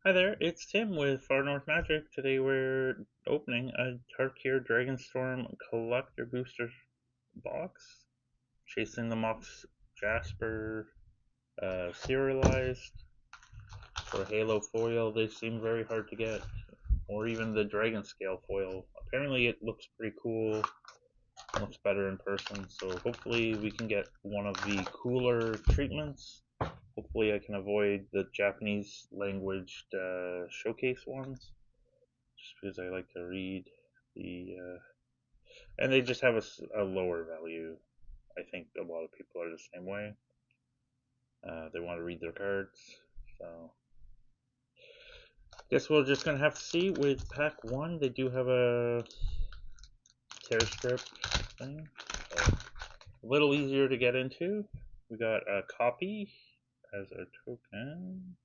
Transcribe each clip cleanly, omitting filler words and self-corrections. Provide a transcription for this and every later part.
Hi there, it's Tim with Far North Magic. Today we're opening a Tarkir Dragonstorm collector booster box. Chasing the Mox Jasper serialized for Halo foil. They seem very hard to get, or even the Dragonscale foil. Apparently it looks pretty cool, looks better in person, so hopefully we can get one of the cooler treatments. Hopefully I can avoid the Japanese language showcase ones, just because I like to read the and they just have a lower value. I think a lot of people are the same way. They want to read their cards, so guess we're just gonna have to see with pack one. They do have a tear strip thing, so a little easier to get into. We got a copy as a token.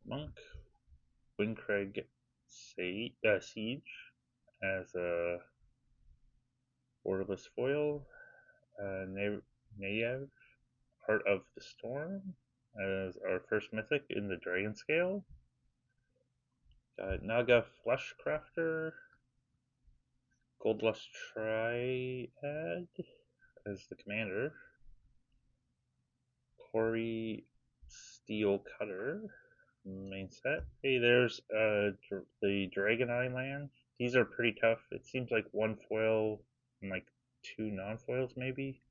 Monk, Windcrag Siege as a borderless foil. Nayev, Heart of the Storm, as our first mythic in the Dragonscale. Got Naga Fleshcrafter, Goldlust Triad as the commander. Corey Steel Cutter, main set. Hey, there's the Dragon Island. These are pretty tough. It seems like one foil and like two non-foils maybe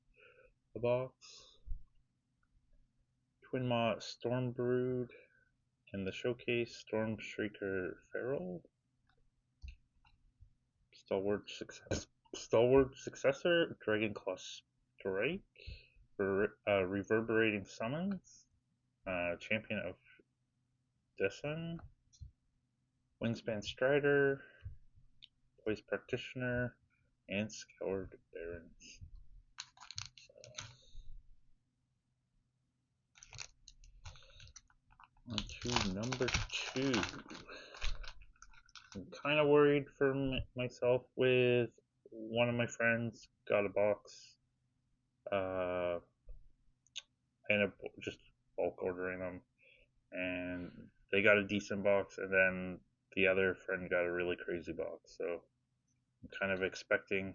a box. Twin Maw Stormbrood in the showcase. Storm Shrieker Feral. Stalwart Successor Dragonclaw Strike. Reverberating Summons. Champion of Dessen. Wingspan Strider. Poise Practitioner. And Scoured Barons. On to number 2. I'm kind of worried for myself with one of my friends got a box. I ended up just bulk ordering them, and they got a decent box, and then the other friend got a really crazy box. So I'm kind of expecting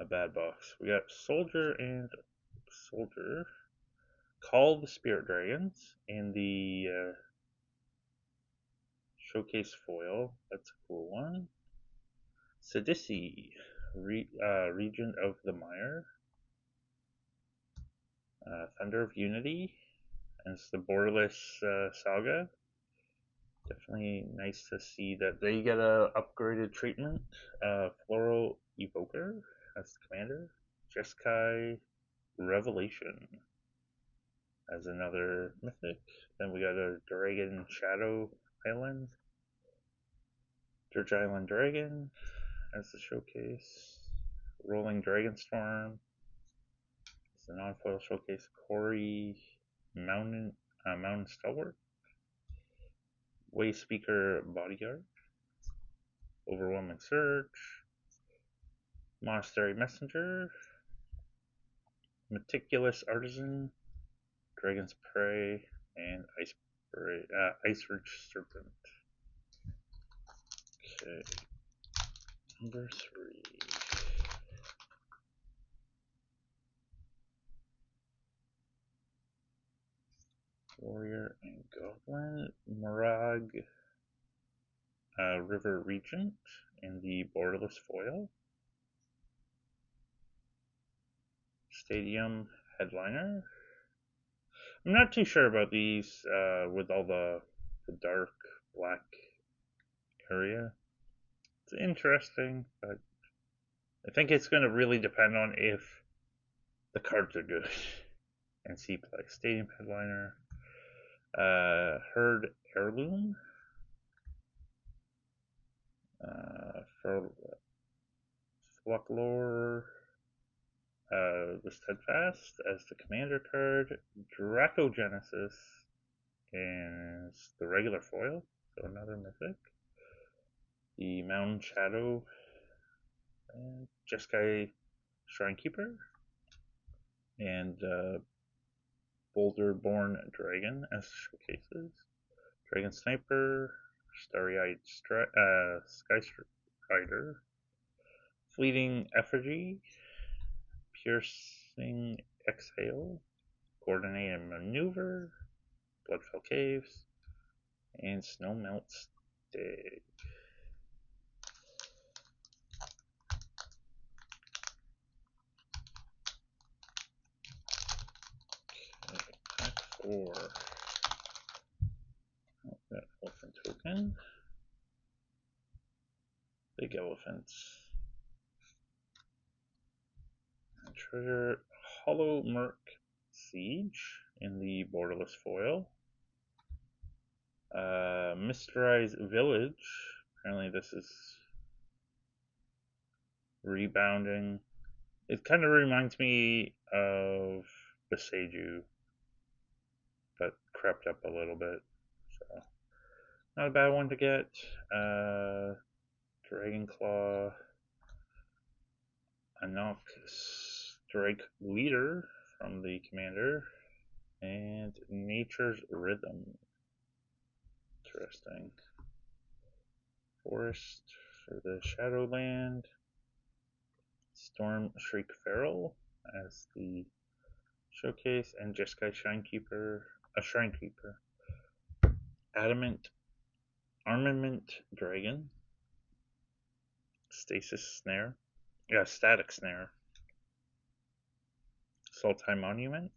a bad box. We got Soldier and Soldier. Call the Spirit Dragons in the showcase foil. That's a cool one. Sidisi, Regent of the Mire. Thunder of Unity. And it's the borderless saga. Definitely nice to see that they get a upgraded treatment. Floral Evoker as the commander. Jeskai Revelation as another mythic. Then we got a Dragon Shadow Island. Dirge Island Dragon as the showcase. Rolling Dragonstorm as the non-foil showcase. Corey Mountain Stalwart. Wayspeaker Bodyguard. Overwhelming Surge. Monastery Messenger. Meticulous Artisan. Dragon's Prey. And Ice Ridge Serpent. Okay. Number 3. Warrior and Goblin. Murag River Regent in the borderless foil. Stadium Headliner. I'm not too sure about these with all the dark black area. It's interesting, but I think it's going to really depend on if the cards are good. And see, like Stadium Headliner, Herd Heirloom, Folklore, the Steadfast as the commander card. Dracogenesis is the regular foil, so another mythic. The Mountain Shadow, and Jeskai Shrinekeeper, and Boulder-born Dragon as showcases. Dragon Sniper, Starry-Eyed Sky Strider, Fleeting Effigy, Piercing Exhale, Coordinated Maneuver, Bloodfell Caves, and Snowmelt Stag. Okay, pack 4. Oh, that elephant token. Big elephants. And treasure Hollow Merc Siege in the borderless foil. Mysterized Village. Apparently this is rebounding. It kind of reminds me of Beseiju, but crept up a little bit. So not a bad one to get. Dragonclaw, Anok Strike Leader from the commander, and Nature's Rhythm. Interesting. Forest for the Shadowland. Storm Shriek Feral as the showcase, and Jeskai Shinekeeper, a Shrinekeeper. Armament Dragon. Stasis Snare. Yeah, Static Snare. Sultai Monument.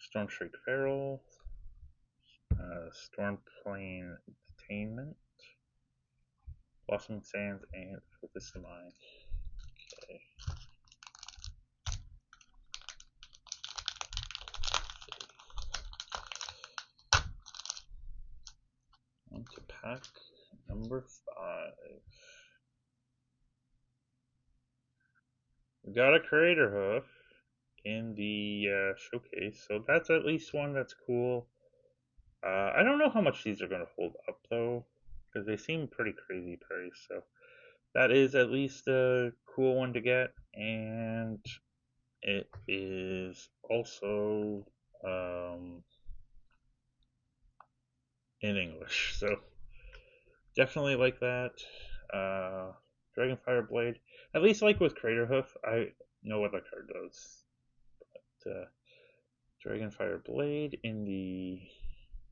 Stormshriek Feral. Stormplane Detainment. Blossoming Sands, and Focus the Mind. Okay. On to pack number 5. We got a Crater Hoof in the showcase, so that's at least one that's cool. I don't know how much these are going to hold up though, because they seem pretty crazy price. So that is at least a cool one to get, and it is also in English, so definitely like that. Dragonfire Blade, at least like with Crater Hoof, I know what the card does. But Dragonfire Blade in the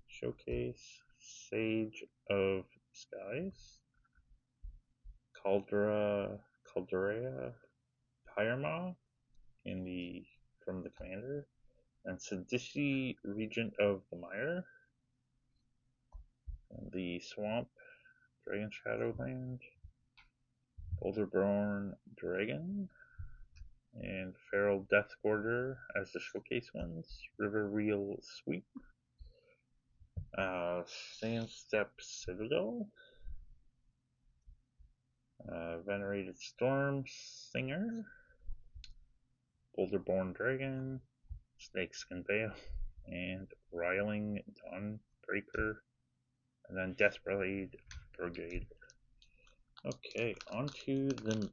showcase, Sage of Skies, Caldera Pyrma in the from the commander, and Sidisi Regent of the Mire, and the Swamp Dragon Shadowland, Boulderborn Dragon, and Feral Death Order as the showcase ones, River Reel Sweep, Sandstep Citadel, Venerated Storm Singer, Boulderborn Dragon, Snakeskin Veil, and Riling Dawnbreaker, and then Deathblade Brigade. Okay, on to the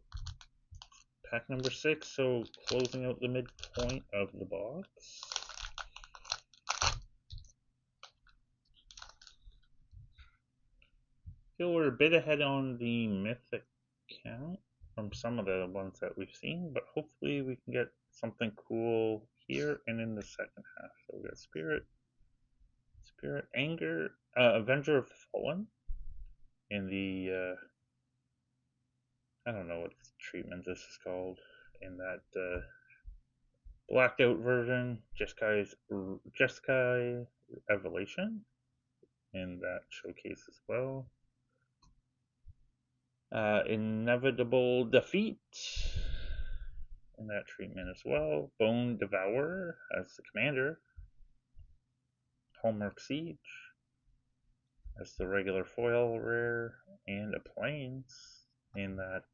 pack number 6, so closing out the midpoint of the box. Feel we're a bit ahead on the mythic count from some of the ones that we've seen, but hopefully we can get something cool here and in the second half. So we got Spirit Anger, Avenger of the Fallen in the I don't know what treatment this is called in that blacked out version. Jeskai Evolution in that showcase as well. Inevitable Defeat in that treatment as well. Bone Devourer as the commander. Hallmark Siege as the regular foil rare, and a Plains in that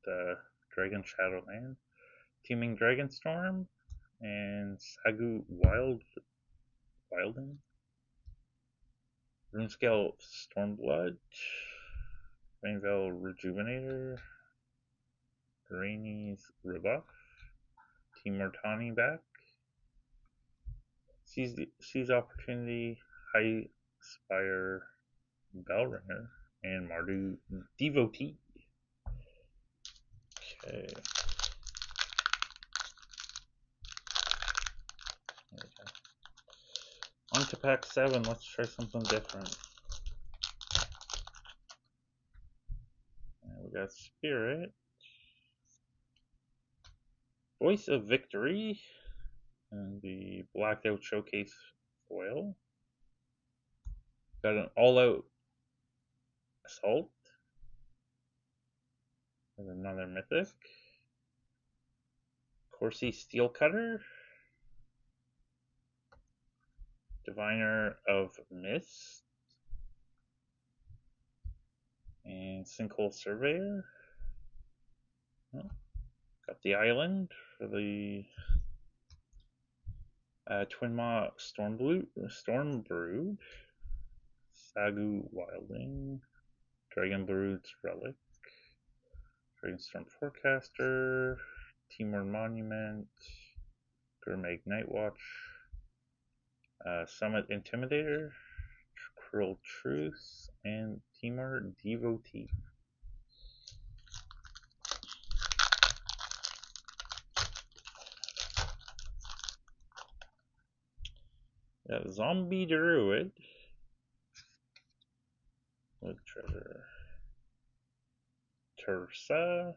Dragon Shadowland. Teeming Dragonstorm and Sagu Wilding. Runescale Stormblood. Rainveil Rejuvenator. Rainy's Rebuff. Team Mortani back. Seize opportunity, high spire, Bellringer, and Mardu Devotee. Okay. On to pack 7, let's try something different. And we got Spirit, Voice of Victory, and the Blacked Out Showcase foil. Got an All-Out Assault, and another Mythic. Corsi Steel Cutter, Diviner of Mist, and Sinkhole Surveyor. Oh, got the Island for the Twin Maw Storm Brood, Sagu Wilding, Dragon Brood's Relic, Dragonstorm Forecaster, Timor Monument, Gurmag Nightwatch, Summit Intimidator, Cruel Truce, and Timor Devotee. Got Zombie Druid, with treasure, Tersa,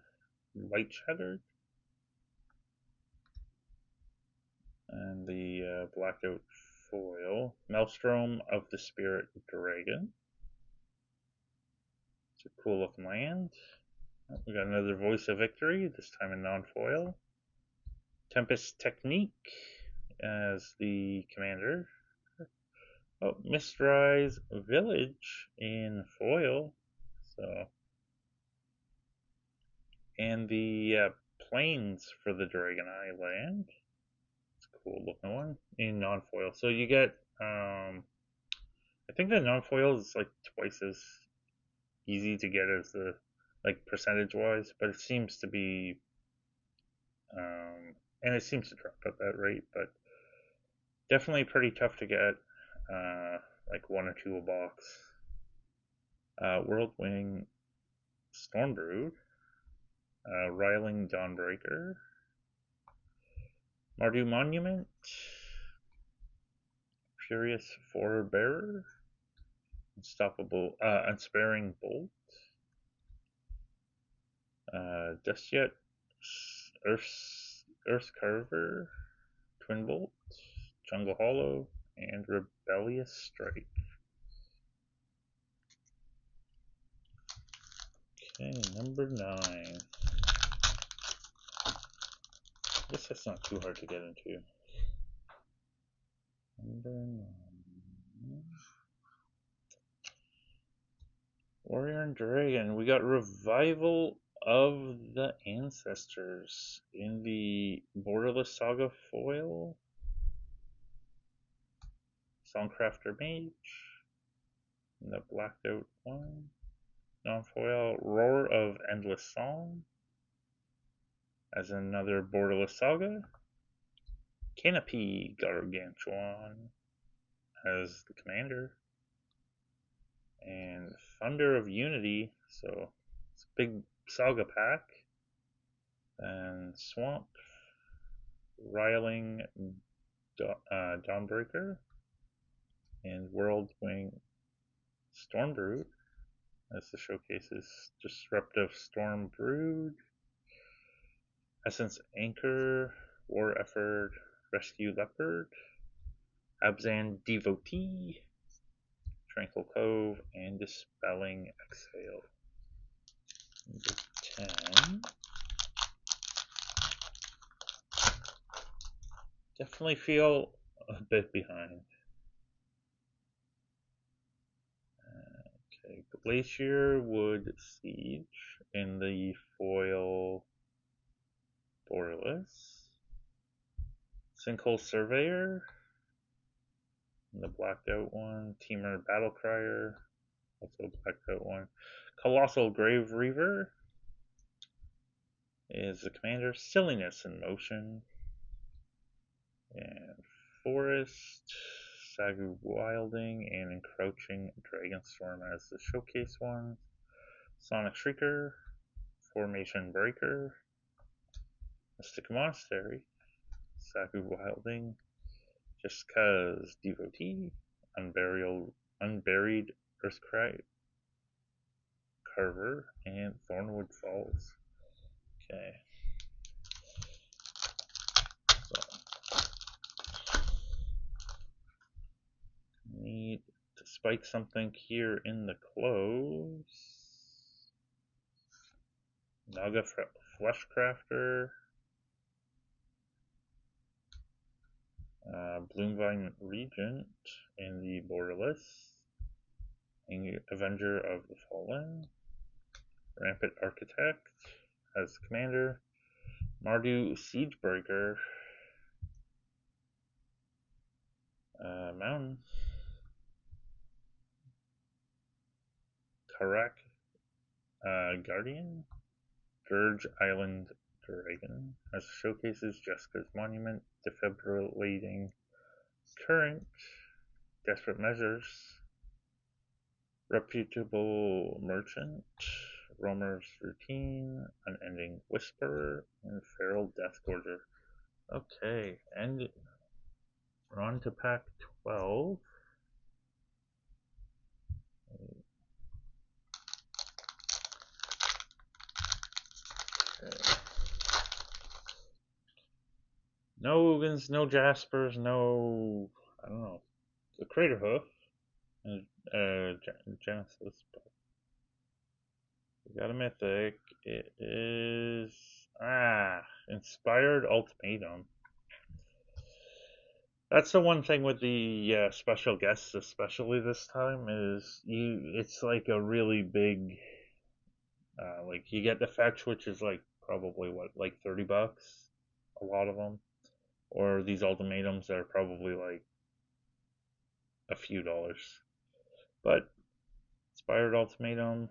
Light Shattered, and the blacked out foil, Maelstrom of the Spirit Dragon. It's a cool looking land. We got another Voice of Victory, this time in non-foil. Tempest Technique as the commander. Oh, Mistrise Village in foil. So, and the plains for the Dragon Island. It's a cool looking one in non-foil. So you get, I think the non-foil is like twice as easy to get as the, like percentage-wise, but it seems to be, and it seems to drop at that rate, but definitely pretty tough to get, like 1 or 2 a box. Whirlwind Stormbrood, Riling Dawnbreaker, Mardu Monument, Furious Forebearer, Unsparing Bolt, Dustyet, Earth Carver, Twin Bolt, Jungle Hollow, and Rebellious Strike. Okay, number 9. I guess that's not too hard to get into. Number 9. Warrior and Dragon. We got Revival of the Ancestors in the Borderless Saga foil. Songcrafter Mage. In the blacked out one. Non-foil Roar of Endless Song. As another Borderless Saga. Canopy Gargantuan as the commander. And Thunder of Unity, so it's a big saga pack. And Swamp, Riling Dawnbreaker, and Whirlwind Stormbrood as the showcases. Disruptive Stormbrood, Essence Anchor, War Effort, Rescue Leopard, Abzan Devotee, Tranquil Cove, and Dispelling Exhale. Number 10. Definitely feel a bit behind. Okay, Glacier Wood Siege in the foil Borderless. Sinkhole Surveyor in the blacked out one. Temur Battlecrier, also blacked out one. Colossal Grave Reaver is the commander. Silliness in Motion. And Forest, Sagu Wilding, and Encroaching Dragonstorm as the showcase ones. Sonic Shrieker, Formation Breaker, Mystic Monastery, Sagu Wilding, Just Cause Devotee, Unburied Earthcry Carver, and Thornwood Falls. Okay. So need to spike something here in the close. Naga Fleshcrafter, Bloomvine Regent in the borderless, Avenger of the Fallen, Rampant Architect as commander, Mardu Siegebreaker, Mountain, Karak Guardian, Dirge Island Dragon as showcases Jessica's Monument, Defibrillating Current, Desperate Measures, Reputable Merchant, Roamer's Routine, Unending Whisperer, and Feral Deathgorger. Okay, and we're on to pack 12. Okay. No Ugins, no Jaspers, no, I don't know, the Crater Hoof, and Genesis. But we got a mythic. It is Inspired Ultimatum. That's the one thing with the special guests, especially this time, is it's like a really big, like you get the fetch, which is like probably what, like $30, a lot of them, or these ultimatums that are probably like a few dollars. But Inspired Ultimatum,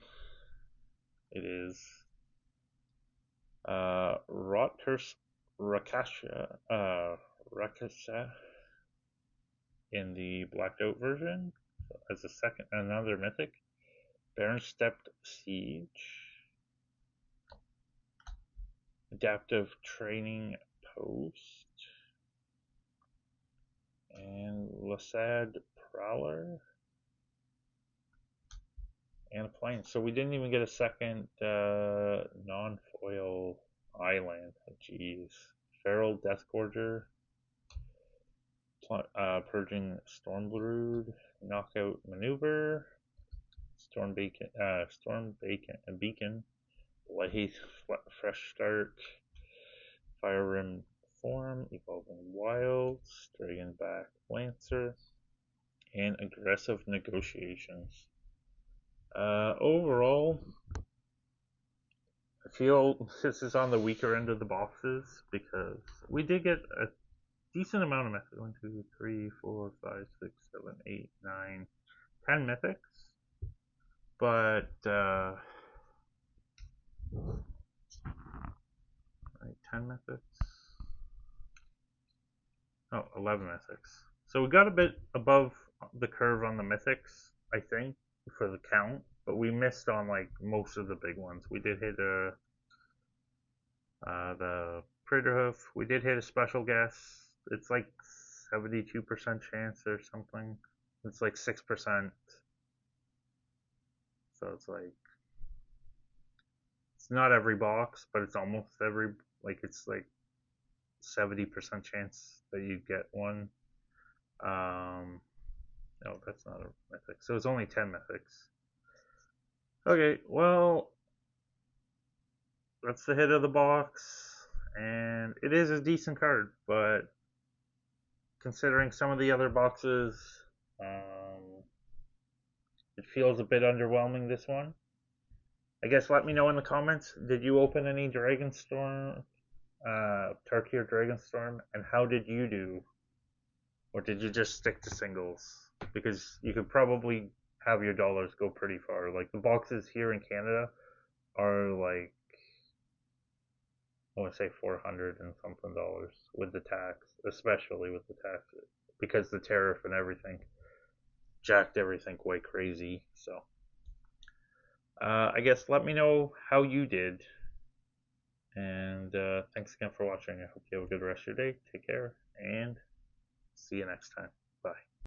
it is. Rakasha in the blacked out version as another mythic. Baron Stepped Siege, Adaptive Training Post, and Lasad Prowler, and a plane. So we didn't even get a second non-foil island. Jeez. Feral Deathgorger, Purging Stormblood, Knockout Maneuver, Storm Beacon, Blade, Fresh Start, Fire Rim Form, Evolving Wilds, Dragonback Lancer, and Aggressive Negotiations. Overall, I feel this is on the weaker end of the boxes because we did get a decent amount of mythics. 1, 2, 3, 4, 5, 6, 7, 8, 9, 10 mythics. But, right, 10 mythics. Oh, 11 mythics. So we got a bit above the curve on the mythics, I think, for the count. But we missed on like most of the big ones. We did hit the Craterhoof. We did hit a special guess. It's like 72% chance or something. It's like 6%. So it's like, it's not every box, but it's almost every, like it's like 70% chance that you get one. No, that's not a mythic. So it's only 10 mythics. Okay, well, that's the hit of the box, and it is a decent card, but considering some of the other boxes, it feels a bit underwhelming, this one. I guess let me know in the comments, did you open any Dragonstorm, Tarkir Dragonstorm, and how did you do? Or did you just stick to singles? Because you could probably have your dollars go pretty far. Like the boxes here in Canada are like, I want to say $400 and something with the tax, especially with the tax. because the tariff and everything jacked everything way crazy. So I guess let me know how you did. And thanks again for watching. I hope you have a good rest of your day. Take care and see you next time. Bye.